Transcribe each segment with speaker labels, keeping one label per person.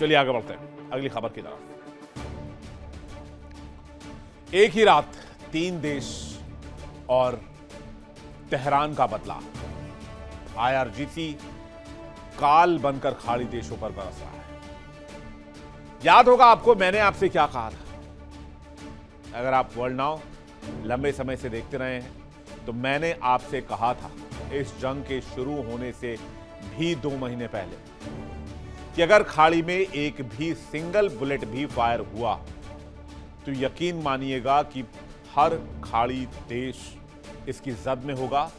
Speaker 1: चलिए आगे बढ़ते हैं अगली खबर की तरफ। एक ही रात 3 देश और तेहरान का बदला। आईआरजीसी काल बनकर खाड़ी देशों पर बरस रहा है। याद होगा आपको, मैंने आपसे क्या कहा था। अगर आप वर्ल्ड नाउ लंबे समय से देखते रहे हैं तो मैंने आपसे कहा था इस जंग के शुरू होने से भी 2 महीने पहले कि अगर खाड़ी में एक भी सिंगल बुलेट भी फायर हुआ तो यकीन मानिएगा कि हर खाड़ी देश इसकी जद में होगा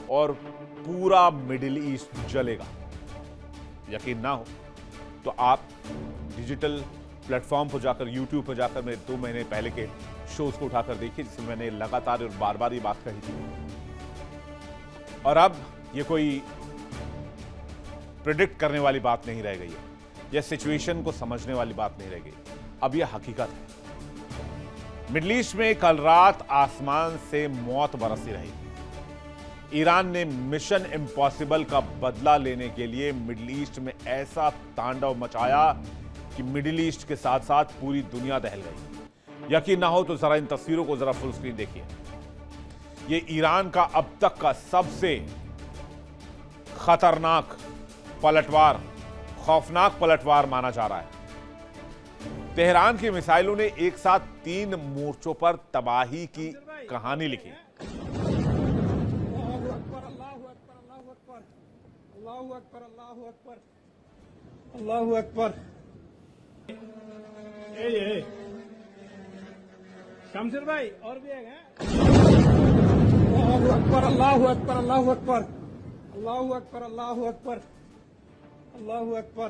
Speaker 1: और पूरा मिडिल ईस्ट जलेगा। यकीन ना हो तो आप डिजिटल प्लेटफॉर्म पर जाकर, यूट्यूब पर जाकर मेरे 2 महीने पहले के शोज को उठाकर देखिए, जिसमें मैंने लगातार और बार बार ये बात कही थी। और अब ये कोई प्रिडिक्ट करने वाली बात नहीं रह गई है, यह सिचुएशन को समझने वाली बात नहीं रह गई, अब यह हकीकत है। मिडिल ईस्ट में कल रात आसमान से मौत बरसी रही। ईरान ने मिशन इम्पॉसिबल का बदला लेने के लिए मिडिल ईस्ट में ऐसा तांडव मचाया कि मिडिल ईस्ट के साथ साथ पूरी दुनिया दहल गई। यकीन ना हो तो जरा इन तस्वीरों को जरा फुल स्क्रीन देखिए। ये ईरान का अब तक का सबसे खतरनाक पलटवार, खौफनाक पलटवार माना जा रहा है। तेहरान की मिसाइलों ने एक साथ 3 मोर्चों पर तबाही की कहानी लिखी।
Speaker 2: अल्लाहू अकबर। ये शमशेर भाई और भी है। अल्लाहू अकबर, अल्लाहू अकबर, अल्लाहू अकबर, अल्लाहू अकबर, अल्लाहू अकबर, अल्लाहू अकबर।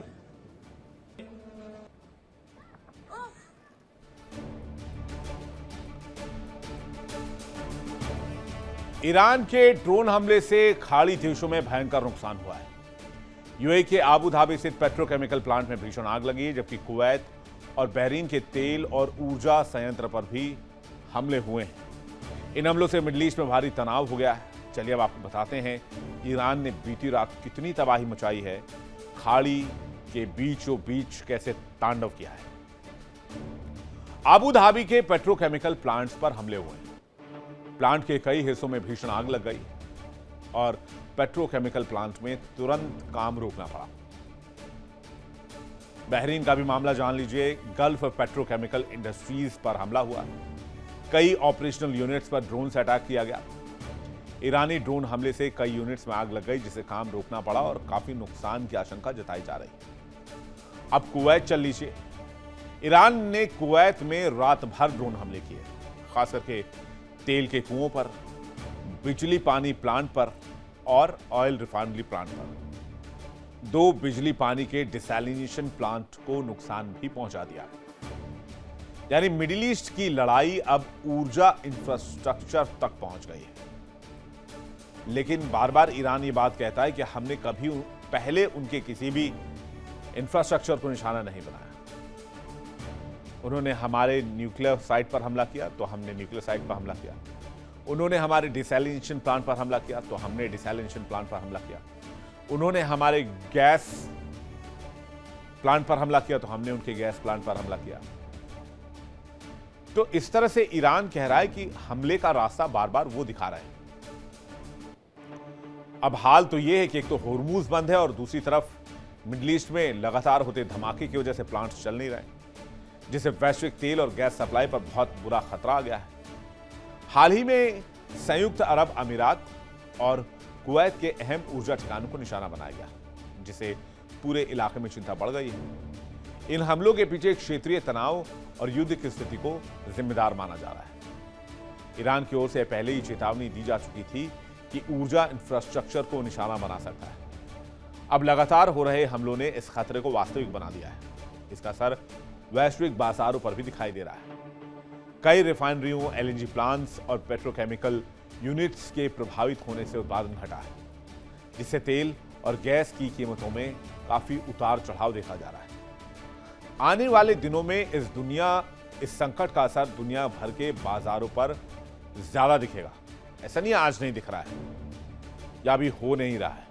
Speaker 1: ईरान के ड्रोन हमले से खाड़ी देशों में भयंकर नुकसान हुआ है। यूएई के आबू धाबी स्थित पेट्रोकेमिकल प्लांट में भीषण आग लगी, जबकि कुवैत और बहरीन के तेल और ऊर्जा संयंत्र पर भी हमले हुए हैं। इन हमलों से मिडिल ईस्ट में भारी तनाव हो गया है। चलिए अब आपको बताते हैं ईरान ने बीती रात कितनी तबाही मचाई है, खाड़ी के बीचों बीच कैसे तांडव किया है। आबू धाबी के पेट्रोकेमिकल प्लांट्स पर हमले हुए हैं। प्लांट के कई हिस्सों में भीषण आग लग गई और पेट्रोकेमिकल प्लांट में तुरंत काम रोकना पड़ा। बहरीन का भी मामला जान लीजिए। गल्फ पेट्रोकेमिकल इंडस्ट्रीज पर हमला हुआ, कई ऑपरेशनल यूनिट्स पर ड्रोन से अटैक किया गया। ईरानी ड्रोन हमले से कई यूनिट्स में आग लग गई, जिसे काम रोकना पड़ा और काफी नुकसान की आशंका जताई जा रही है। अब कुवैत चल लीजिए। ईरान ने कुवैत में रात भर ड्रोन हमले किए, खास करके तेल के कुओं पर, बिजली पानी प्लांट पर और ऑयल रिफाइनरी प्लांट पर। 2 बिजली पानी के डिसैलिनेशन प्लांट को नुकसान भी पहुंचा दिया। यानी मिडिल ईस्ट की लड़ाई अब ऊर्जा इंफ्रास्ट्रक्चर तक पहुंच गई है। लेकिन बार बार ईरान ये बात कहता है कि हमने कभी पहले उनके किसी भी इंफ्रास्ट्रक्चर को निशाना नहीं बनाया। उन्होंने हमारे न्यूक्लियर साइट पर हमला किया तो हमने न्यूक्लियर साइट पर हमला किया। उन्होंने हमारे डिसैलिनेशन प्लांट पर हमला किया तो हमने डिसैलिनेशन प्लांट पर हमला किया। उन्होंने हमारे गैस प्लांट पर हमला किया तो हमने उनके गैस प्लांट पर हमला किया। तो इस तरह से ईरान कह रहा है कि हमले का रास्ता बार बार वो दिखा रहा है। अब हाल तो यह है कि एक तो होर्मुज बंद है और दूसरी तरफ मिडिल ईस्ट में लगातार होते धमाके की वजह से प्लांट्स चल नहीं रहे, जिससे वैश्विक तेल और गैस सप्लाई पर बहुत बुरा खतरा आ गया है। हाल ही में संयुक्त अरब अमीरात और कुवैत के अहम ऊर्जा ठिकानों को निशाना बनाया गया, जिससे पूरे इलाके में चिंता बढ़ गई है। इन हमलों के पीछे क्षेत्रीय तनाव और युद्ध की स्थिति को जिम्मेदार माना जा रहा है। ईरान की ओर से पहले ही चेतावनी दी जा चुकी थी कि ऊर्जा इंफ्रास्ट्रक्चर को निशाना बना सकता है। अब लगातार हो रहे हमलों ने इस खतरे को वास्तविक बना दिया है। इसका असर वैश्विक बाजारों पर भी दिखाई दे रहा है। कई रिफाइनरियों, एलएनजी प्लांट्स और पेट्रोकेमिकल यूनिट्स के प्रभावित होने से उत्पादन घटा है, जिससे तेल और गैस की कीमतों में काफी उतार चढ़ाव देखा जा रहा है। आने वाले दिनों में इस संकट का असर दुनिया भर के बाजारों पर ज्यादा दिखेगा। ऐसा नहीं आज नहीं दिख रहा है या अभी हो नहीं रहा है,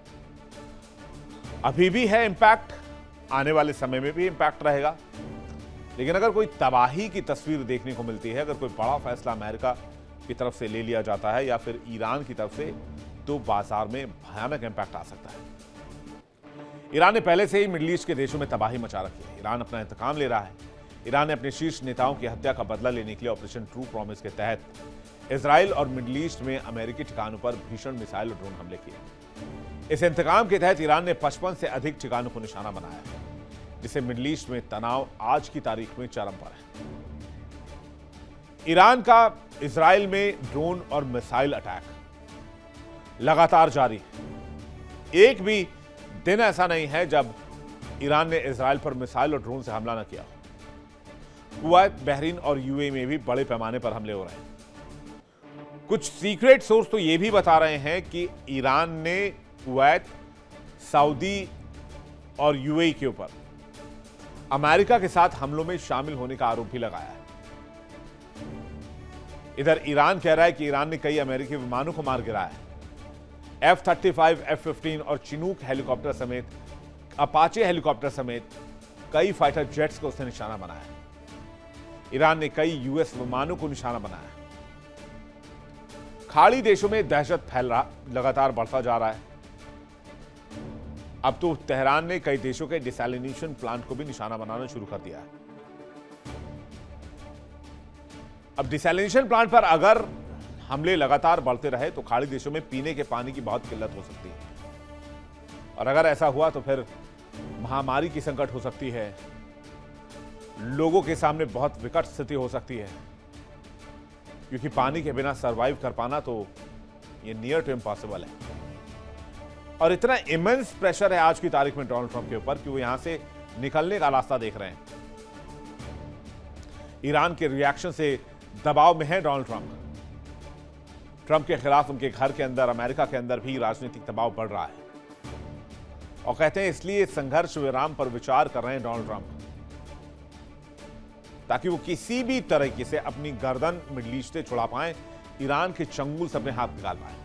Speaker 1: अभी भी है इंपैक्ट, आने वाले समय में भी इंपैक्ट रहेगा। लेकिन अगर कोई तबाही की तस्वीर देखने को मिलती है, अगर कोई बड़ा फैसला अमेरिका की तरफ से ले लिया जाता है या फिर ईरान की तरफ से, तो बाजार में भयानक इंपैक्ट आ सकता है। ईरान ने पहले से ही मिडिल ईस्ट के देशों में तबाही मचा रखी है। ईरान अपना इंतकाम ले रहा है। ईरान ने अपने शीर्ष नेताओं की हत्या का बदला लेने के लिए ऑपरेशन ट्रू प्रॉमिस के तहत इजराइल और मिडिल ईस्ट में अमेरिकी ठिकानों पर भीषण मिसाइल और ड्रोन हमले किए। इस इंतकाम के तहत ईरान ने 55 से अधिक ठिकानों को निशाना बनाया है, जिससे मिडिल ईस्ट में तनाव आज की तारीख में चरम पर है। ईरान का इजराइल में ड्रोन और मिसाइल अटैक लगातार जारी है। एक भी दिन ऐसा नहीं है जब ईरान ने इजराइल पर मिसाइल और ड्रोन से हमला न किया। कुवैत, बहरीन और यूएई में भी बड़े पैमाने पर हमले हो रहे हैं। कुछ सीक्रेट सोर्स तो यह भी बता रहे हैं कि ईरान ने कुवैत, सऊदी और यूएई के ऊपर अमेरिका के साथ हमलों में शामिल होने का आरोप भी लगाया है। इधर ईरान कह रहा है कि ईरान ने कई अमेरिकी विमानों को मार गिराया है। F-35, F-15 और चिनूक हेलीकॉप्टर समेत, अपाचे हेलीकॉप्टर समेत कई फाइटर जेट्स को उसने निशाना बनाया है। ईरान ने कई यूएस विमानों को निशाना बनाया है। खाड़ी देशों में दहशत फैल रहा, लगातार बढ़ता जा रहा है। अब तो तेहरान ने कई देशों के डिसैलिनेशन प्लांट को भी निशाना बनाना शुरू कर दिया है। अब डिसैलिनेशन प्लांट पर अगर हमले लगातार बढ़ते रहे तो खाड़ी देशों में पीने के पानी की बहुत किल्लत हो सकती है। और अगर ऐसा हुआ तो फिर महामारी की संकट हो सकती है। लोगों के सामने बहुत विकट स्थिति हो सकती है, क्योंकि पानी के बिना सरवाइव कर पाना तो ये नियर टू इम्पॉसिबल है। और इतना इमेंस प्रेशर है आज की तारीख में डोनाल्ड ट्रंप के ऊपर कि वो यहां से निकलने का रास्ता देख रहे हैं। ईरान के रिएक्शन से दबाव में है डोनाल्ड ट्रंप। ट्रंप के खिलाफ उनके घर के अंदर, अमेरिका के अंदर भी राजनीतिक दबाव बढ़ रहा है। और कहते हैं इसलिए संघर्ष विराम पर विचार कर रहे हैं डोनाल्ड ट्रंप, ताकि वो किसी भी तरीके से अपनी गर्दन मिडिल ईस्ट से छुड़ा पाएं, ईरान के चंगुल से अपने हाथ निकाल पाएं।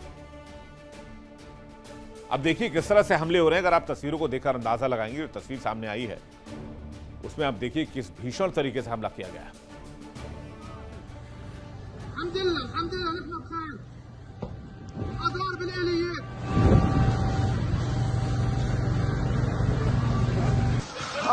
Speaker 1: अब देखिए किस तरह से हमले हो रहे हैं। अगर आप तस्वीरों को देखकर अंदाजा लगाएंगे, जो तस्वीर सामने आई है उसमें आप देखिए किस भीषण तरीके से हमला किया गया है।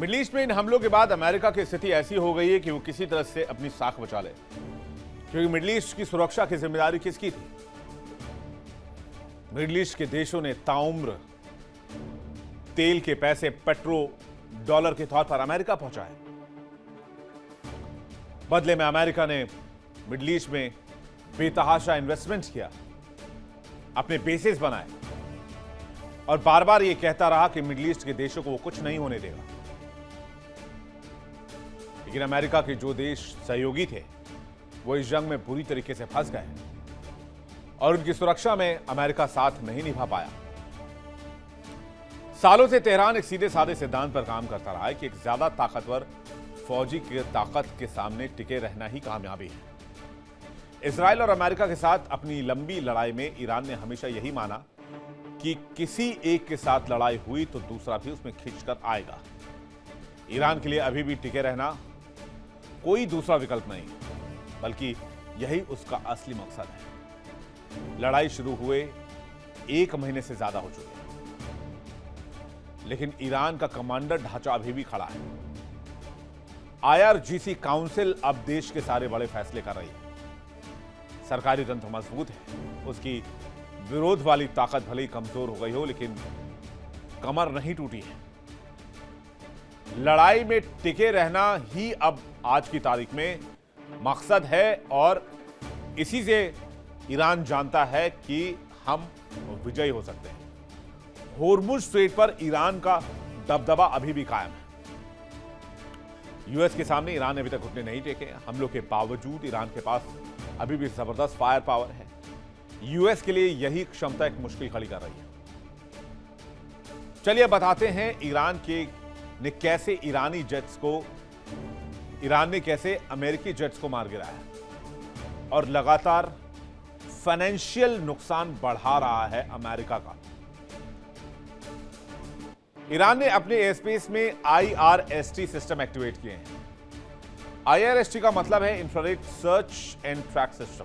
Speaker 1: मिडिल ईस्ट में इन हमलों के बाद अमेरिका की स्थिति ऐसी हो गई है कि वो किसी तरह से अपनी साख बचा ले, क्योंकि मिडिल ईस्ट की सुरक्षा की जिम्मेदारी किसकी थी? मिडिल ईस्ट के देशों ने ताउम्र तेल के पैसे पेट्रो डॉलर के तौर पर अमेरिका पहुंचाए। बदले में अमेरिका ने मिडिल ईस्ट में बेतहाशा इन्वेस्टमेंट किया, अपने बेसेस बनाए और बार बार यह कहता रहा कि मिडिल ईस्ट के देशों को वो कुछ नहीं होने देगा। लेकिन अमेरिका के जो देश सहयोगी थे वो इस जंग में बुरी तरीके से फंस गए और उनकी सुरक्षा में अमेरिका साथ नहीं निभा पाया। सालों से तेहरान एक सीधे साधे सिद्धांत पर काम करता रहा है कि एक ज्यादा ताकतवर फौजी की ताकत के सामने टिके रहना ही कामयाबी है। इजराइल और अमेरिका के साथ अपनी लंबी लड़ाई में ईरान ने हमेशा यही माना कि किसी एक के साथ लड़ाई हुई तो दूसरा भी उसमें खिंचकर आएगा। ईरान के लिए अभी भी टिके रहना कोई दूसरा विकल्प नहीं, बल्कि यही उसका असली मकसद है। लड़ाई शुरू हुए 1 महीने से ज्यादा हो चुके हैं, लेकिन ईरान का कमांडर ढांचा अभी भी खड़ा है। IRGC काउंसिल अब देश के सारे बड़े फैसले कर रही है। सरकारी तंत्र मजबूत है, उसकी विरोध वाली ताकत भले ही कमजोर हो गई हो, लेकिन कमर नहीं टूटी है। लड़ाई में टिके रहना ही अब आज की तारीख में मकसद है और इसी से ईरान जानता है कि हम विजयी हो सकते हैं। होर्मुज स्ट्रेट पर ईरान का दबदबा अभी भी कायम है। यूएस के सामने ईरान ने अभी तक घुटने नहीं टेके। हमलों के बावजूद ईरान के पास अभी भी जबरदस्त फायर पावर है। यूएस के लिए यही क्षमता एक मुश्किल खड़ी कर रही है। चलिए बताते हैं ईरान ने कैसे ईरान ने कैसे अमेरिकी जेट्स को मार गिराया और लगातार फाइनेंशियल नुकसान बढ़ा रहा है अमेरिका का। ईरान ने अपने एयरस्पेस में IRST सिस्टम एक्टिवेट किए हैं। IRST का मतलब है infrared search and track system.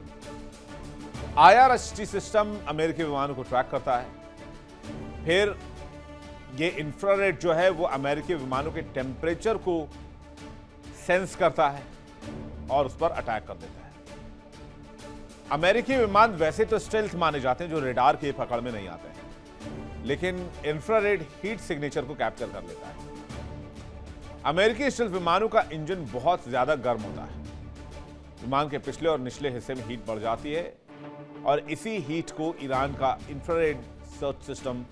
Speaker 1: IRST system अमेरिकी विमानों को ट्रैक करता है। फिर ये इंफ्रारेड जो है वो अमेरिकी विमानों के टेम्परेचर को सेंस करता है और उस पर अटैक कर देता है। अमेरिकी विमान वैसे तो स्टेल्थ माने जाते हैं, जो रेडार की पकड़ में नहीं आते हैं, लेकिन इंफ्रारेड हीट सिग्नेचर को कैप्चर कर लेता है। अमेरिकी स्टेल्थ विमानों का इंजन बहुत ज्यादा गर्म होता है। विमान के पिछले और निचले हिस्से में हीट बढ़ जाती है और इसी हीट को ईरान का इंफ्रारेड सर्च सिस्टम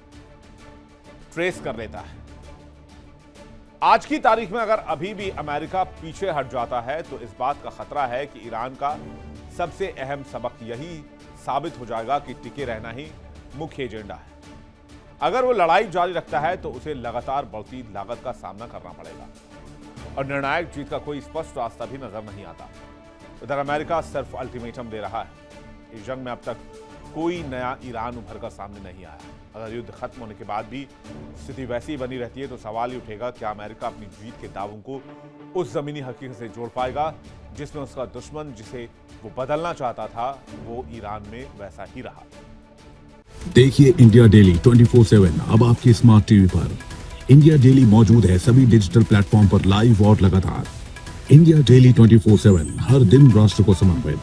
Speaker 1: ट्रेस कर लेता है। आज की तारीख में अगर अभी भी अमेरिका पीछे हट जाता है तो इस बात का खतरा है कि ईरान का सबसे अहम सबक यही साबित हो जाएगा कि टिके रहना ही मुख्य एजेंडा है। अगर वो लड़ाई जारी रखता है तो उसे लगातार बढ़ती लागत का सामना करना पड़ेगा और निर्णायक जीत का कोई स्पष्ट रास्ता भी नजर नहीं आता। उधर अमेरिका सिर्फ अल्टीमेटम दे रहा है। इस जंग में अब तक कोई नया ईरान उभर कर सामने नहीं आया। अगर युद्ध खत्म होने के बाद भी स्थिति वैसी बनी रहती है तो सवाल ही उठेगा क्या अमेरिका अपनी जीत के दावों को उस जमीनी हकीकत से जोड़ पाएगा जिसमें उसका दुश्मन, जिसे वो बदलना चाहता था, वो ईरान में वैसा ही रहा।
Speaker 3: देखिए इंडिया डेली 24/7 अब आपके स्मार्ट टीवी पर। इंडिया डेली मौजूद है सभी डिजिटल प्लेटफॉर्म पर लाइव और लगातार। इंडिया डेली 24/7 हर दिन राष्ट्र को समर्पित।